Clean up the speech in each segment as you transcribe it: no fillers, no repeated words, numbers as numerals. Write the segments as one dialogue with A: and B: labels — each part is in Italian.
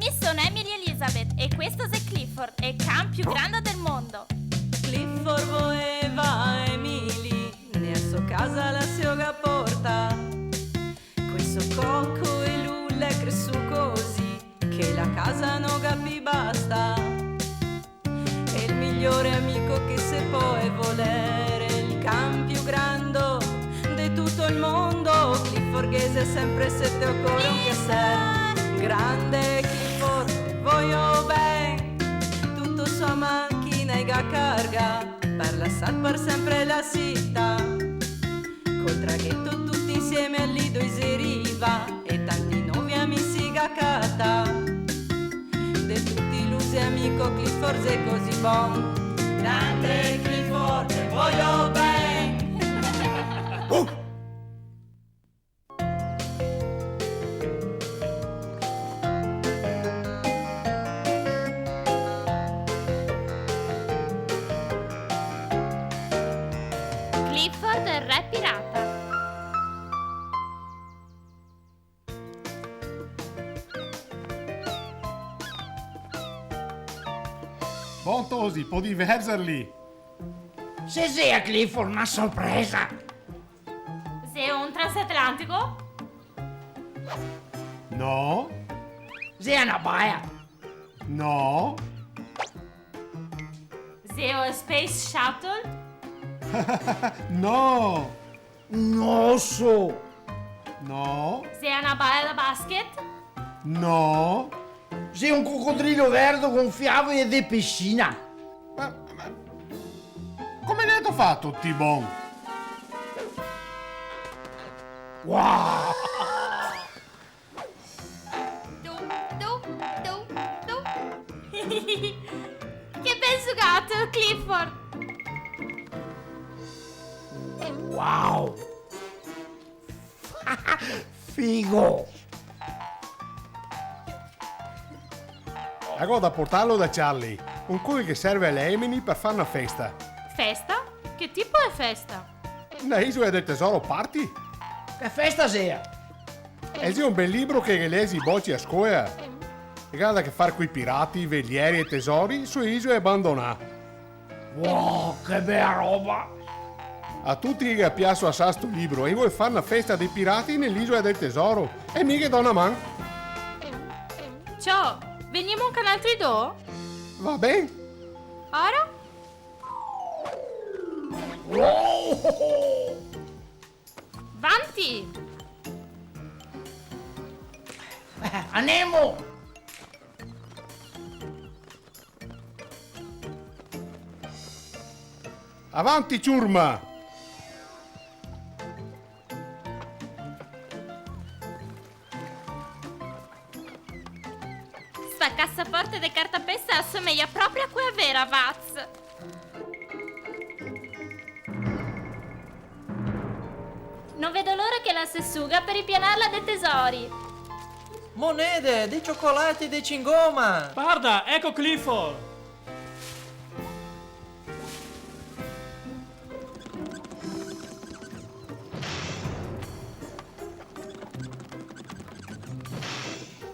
A: Mi sono Emily Elizabeth e questo è Clifford, è il can più grande del mondo.
B: Clifford voleva Emily, nella sua casa la sua porta. Questo cocco e lulla è cresciuto così, che la casa non capi basta. È il migliore amico che se può volere, il can più grande di tutto il mondo. Clifford che è sempre sette o colon che sei. Grande Clifford, te voglio bene, tutto sua macchina e carga, per lasciar per sempre la città. Col traghetto tutti insieme al lido si riva, e tanti nuovi amici gaccata. De tutti illusi amico Clifford è così buon. Grande Clifford, te voglio bene.
A: Clifford è il re pirata.
C: Bontosi, può diverserli.
D: Se sei a Clifford una sorpresa.
A: Sei un transatlantico?
C: No,
D: Sei una baia.
C: no,
A: Sei un space shuttle?
C: no,
D: Non so.
C: no,
A: Sei una balla da basket?
C: no.
D: Sei un coccodrillo verde gonfiato e di piscina.
C: Come ne hai fatto, T-Bone?
D: Wow.
A: Du. Che bel sugato, Clifford!
D: Wow. Figo.
C: Ecco da portarlo da Charlie, un cool che serve alle Emily per fare una festa.
A: Festa? Che tipo è festa?
C: Una isola del tesoro party?
D: Che festa sei?
C: È un bel libro che lesi bocci a scuola. E guarda che fare coi pirati, velieri e tesori su isole abbandonate.
D: Wow, che bella roba.
C: A tutti che piace assai sto libro e vuoi fare una festa dei pirati nell'isola del tesoro. E mica da una man.
A: Ciao, veniamo un canal Tridò?
C: Va bene?
A: Ora?
D: Wow.
A: Vanti!
D: Andiamo.
C: Avanti, ciurma!
A: Sta cassaforte di cartapesta assomiglia proprio a quella vera, Vaz. Non vedo l'ora che la sessuga per ripianarla dei tesori.
E: Monete, dei cioccolati, dei cingoma.
F: Guarda, ecco Clifford!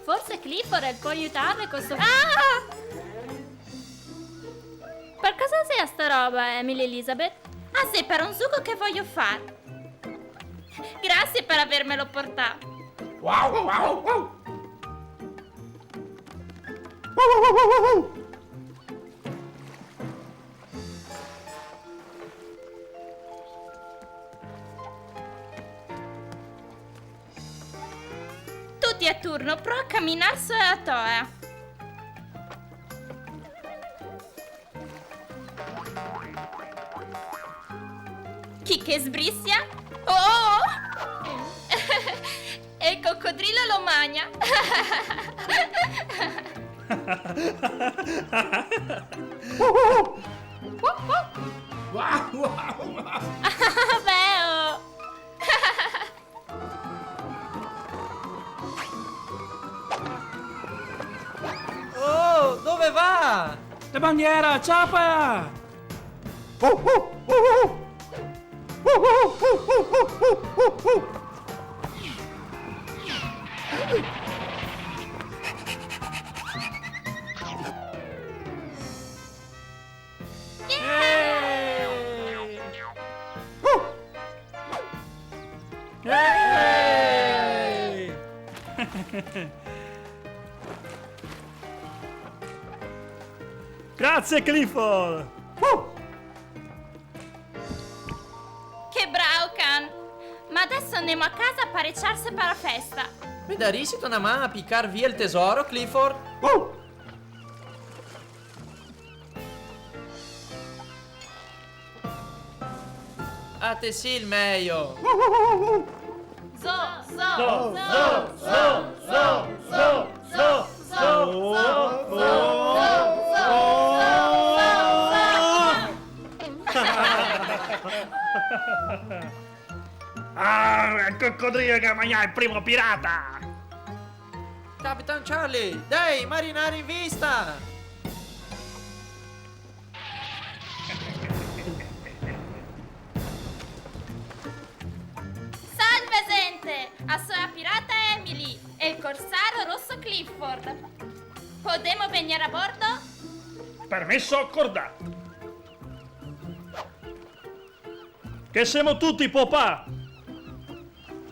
A: Forse Clifford può aiutarle con sto... Ah! Per cosa sei a sta roba, Emily Elizabeth? Ah sì, per un sugo che voglio fare. Grazie per avermelo portato.
D: Wow, wow, wow.
A: Tutti a turno, prova a camminare sulla toia. Chi che sbrissia? Oh! E il coccodrillo lo magna.
D: Wow, wow.
A: Beh, oh.
E: Oh, dove va?
F: La bandiera, ciapa! Grazie Clifford!
A: Che bravo, Can! Ma adesso andiamo a casa a parecciarsi per la festa.
E: Me daresti una mano a piccar via il tesoro, Clifford? A te sì il meglio.
A: Zo, zo, zo, zo, zo, zo, zo, zo,
F: Il coccodrillo che mangia il primo pirata!
E: Capitan Charlie, dai, marinare in vista!
A: Salve gente! Sono la pirata Emily e il corsaro rosso Clifford. Podemo venire a bordo?
F: Permesso accordato! Che siamo tutti papà!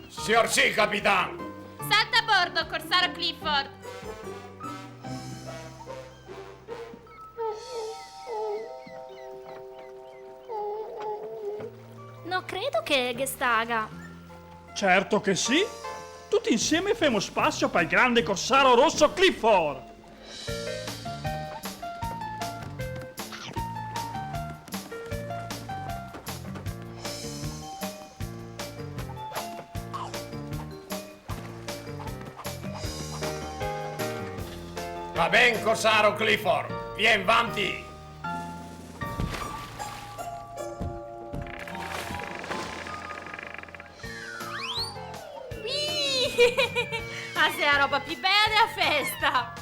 G: Signor sì, capitano!
A: Salta a bordo, corsaro Clifford! Non credo che Gestaga.
F: Certo che sì! Tutti insieme famo spazio per il grande corsaro rosso Clifford!
G: Va ben, corsaro Clifford, vien avanti!
A: Ma sei la roba più bella della festa!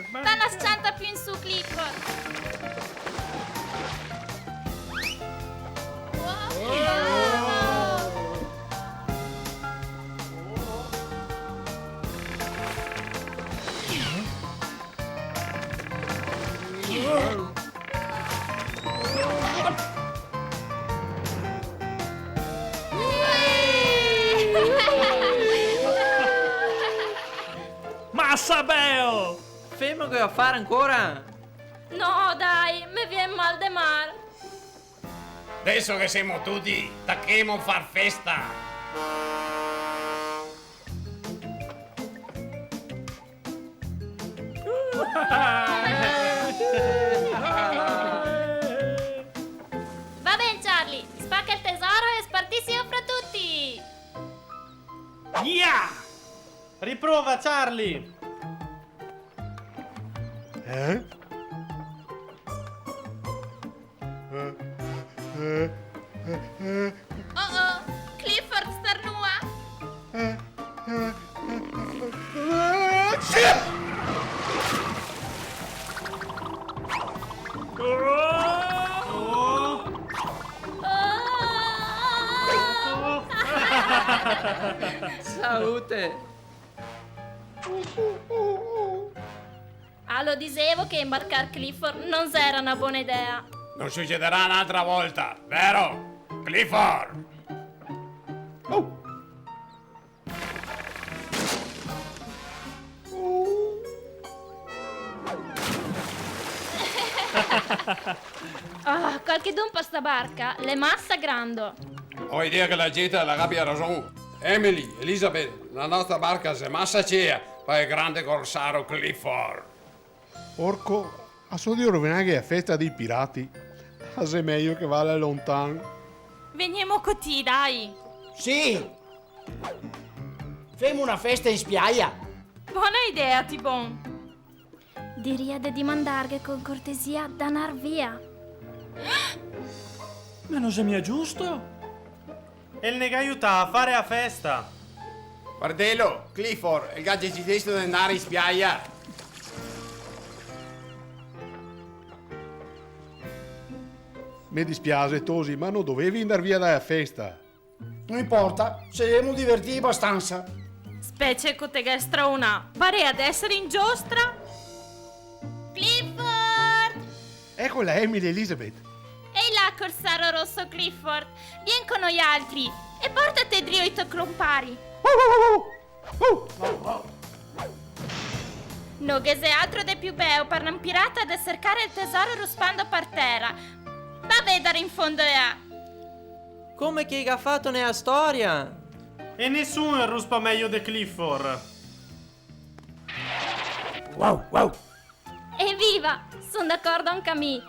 A: Sta una scianta più in su, Clifford!
F: Massa beo!
E: Fermo che a fare ancora?
A: No, dai, mi viene mal de mar.
G: Adesso che siamo tutti, tacchemo far festa!
A: Va bene, Charlie, spacca il tesoro e spartissimo fra tutti!
F: Yeah!
H: Riprova, Charlie!
C: Eh?
A: Oh, Clifford starnua!
E: Salute!
A: Ah, lo dicevo che imbarcare Clifford non era una buona idea.
G: Non succederà un'altra volta, vero? Clifford!
A: Ah, qualche d'un per sta barca, le massa grando.
G: Vuoi dire che la gente abbia ragione? Emily, Elizabeth, la nostra barca si massa c'è per il grande corsaro Clifford.
C: Porco, a so di rovinare la festa dei pirati. Ma se è meglio che vada lontano.
A: Veniamo così, dai.
D: Sì! Femo una festa in spiaggia.
A: Buona idea, Tibon.
I: Diria di mandarghe con cortesia da anar via.
F: Ma non se mi è giusto?
H: E il nega aiuta a fare la festa.
G: Fratello, Clifford, il gagge ci deciso di andare in spiaggia.
C: Mi dispiace, Tosi, ma non dovevi andare via dalla festa.
D: Non importa, saremo divertiti abbastanza.
A: Specie con te che strauna. Pare ad essere in giostra. Clifford!
C: Ecco la Emily Elizabeth.
A: Ehi là, corsaro rosso Clifford. Vieni con noi altri e portate drio i tuoi compari. No che sei altro de più beo per un pirata da cercare il tesoro ruspando per terra. Va a vedere in fondo a.
E: Come che ha fatto nella storia?
H: E nessuno ruspa meglio di Clifford.
I: Evviva! Sono d'accordo anche a me.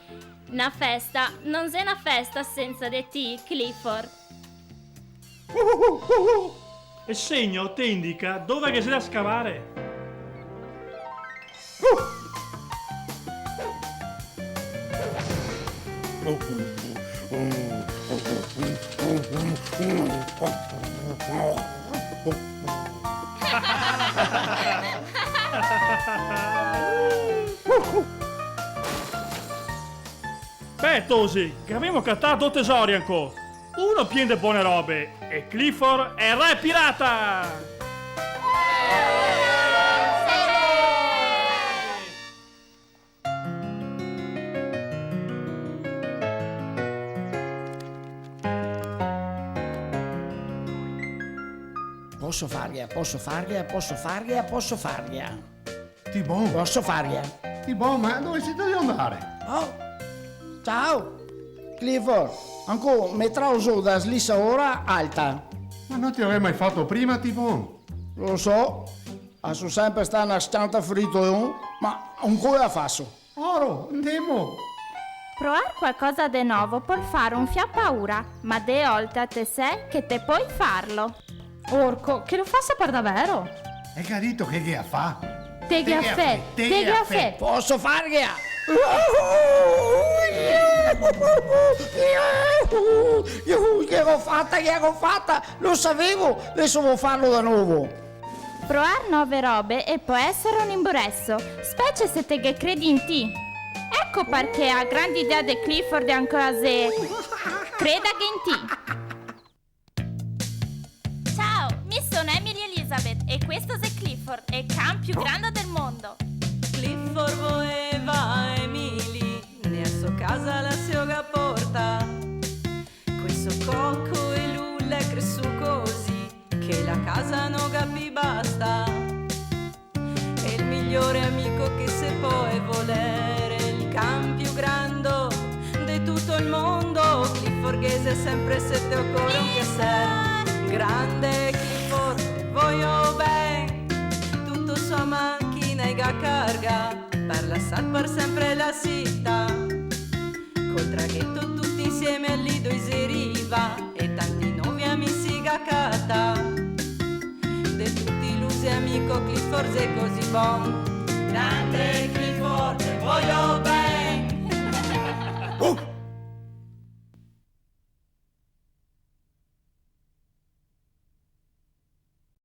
I: Una festa non è una festa senza di te, Clifford.
F: Il segno ti indica dove che sei da scavare. Beh, Tosi, che abbiamo cattato tesori ancora. Uno pieno di buone robe e Clifford è re pirata!
D: Posso farglia.
C: Tibon,
D: Posso farglia.
C: Tibon, ma dove siete di andare?
D: Oh, ciao. Clifford, ancora metterò su da slissa ora alta.
C: Ma non ti avrei mai fatto prima, Tibon?
D: Lo so, sono sempre stato una scianta frito, ma ancora faccio.
C: Oro, andiamo!
I: Provare qualcosa di nuovo può fare un fia paura, ma de oltre a te sé che te puoi farlo.
B: Orco, che lo faccia per davvero?
C: Hai capito che fa?
I: Te gaffè.
D: Posso farglia. Che l'ho fatta, lo sapevo, adesso devo farlo da nuovo.
I: Provare nuove robe e può essere un imburesso, specie se te che credi in te. Ecco perché ha grande idea di Clifford e ancora se creda che in te. Ciao, mi sono Emily Elizabeth e questo è Clifford, è il can più grande del mondo.
B: Clifford voleva Emily, nella sua casa la sua porta. Questo cocco e lulla è cresciuto così, che la casa non capi basta. È il migliore amico che se può volere, il can più grande di tutto il mondo. Clifford che se sempre se te occorre un piacere. Grande Clifford, voglio bene, tutto sua macchina e carga, per lasciar per sempre la città. Col traghetto tutti insieme al lido si riva, e tanti nuovi amici gaccata. De tutti illusi amico Clifford è così buon. Grande Clifford, voglio bene.